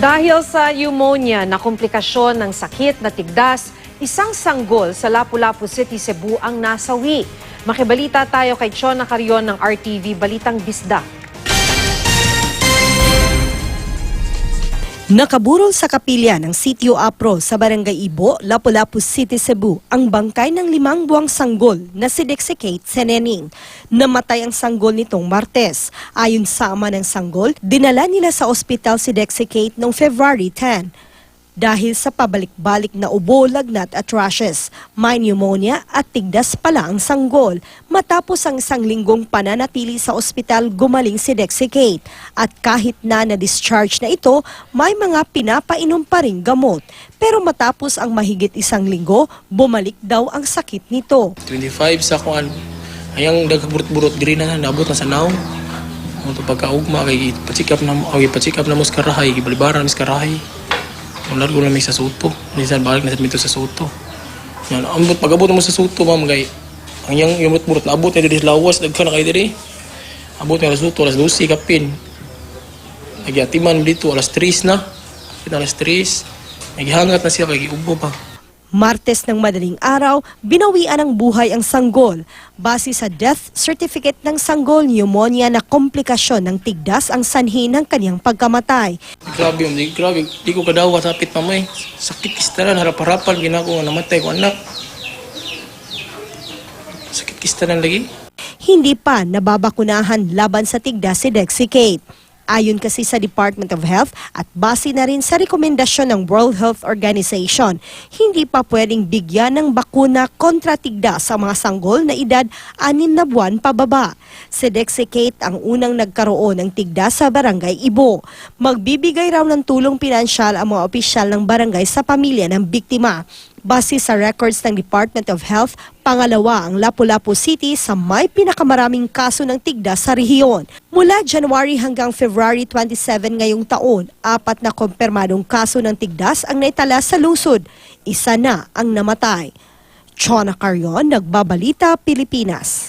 Dahil sa pneumonia na komplikasyon ng sakit na tigdas, isang sanggol sa Lapu-Lapu City, Cebu ang nasawi. Makibalita tayo kay Chona Carion ng RTV Balitang Bisda. Nakaburol sa kapilya ng Sitio Apro sa Barangay Ibo, Lapu-Lapu City, Cebu, ang bangkay ng 5 buwang sanggol na si Dexicate Senening. Namatay ang sanggol nitong Martes. Ayon sa ama ng sanggol, dinala nila sa ospital si Dexicate noong February 10. Dahil sa pabalik-balik na ubo, lagnat at rashes, may pneumonia at tigdas pala ang sanggol. Matapos ang 1 linggong pananatili sa ospital, gumaling si Dexicate. At kahit na-discharge na ito, may mga pinapainom pa ring gamot. Pero matapos ang mahigit 1 linggo, bumalik daw ang sakit nito. 25 sa kuan, ayang dagburot-burot diri na naabot na sa naong. Ito pagkaugma, kay pacheck-up na mo sa karahay, gibalibaran mo sa karahay. Ular ko na may sa suto. Minsan balik na sa mito sa suto. Yan, pag-abot mo sa suto, ma'am, kay ang yung burot na abot na diri sa lawas, dagka na kayo diri. Abot na sa suto, alas 12 kapin. Nagyatiman dito, alas 3 na. Alas 3. Naghihangat na siya, kay ubo pa. Martes ng madaling araw, binawian ng buhay ang sanggol. Base sa death certificate ng sanggol, pneumonia na komplikasyon ng tigdas ang sanhi ng kanyang pagkamatay. Grabe, di ko kadawa sapit mamay. Sakit kistaran, harap-harapan, ginako nga namatay ko anak. Sakit kistaran lagi. Hindi pa nababakunahan laban sa tigdas si Dexicate. Ayon kasi sa Department of Health at base na rin sa rekomendasyon ng World Health Organization, hindi pa pwedeng bigyan ng bakuna kontra tigdas sa mga sanggol na edad 6 na buwan pababa. Si Dexicate ang unang nagkaroon ng tigdas sa Barangay Ibo. Magbibigay raw ng tulong pinansyal ang mga opisyal ng barangay sa pamilya ng biktima. Base sa records ng Department of Health, pangalawa ang Lapu-Lapu City sa may pinakamaraming kaso ng tigdas sa rehiyon. Mula January hanggang February 27 ngayong taon, 4 na kumpirmadong kaso ng tigdas ang naitala sa lungsod. 1 na ang namatay. Chona Carion, Nagbabalita, Pilipinas.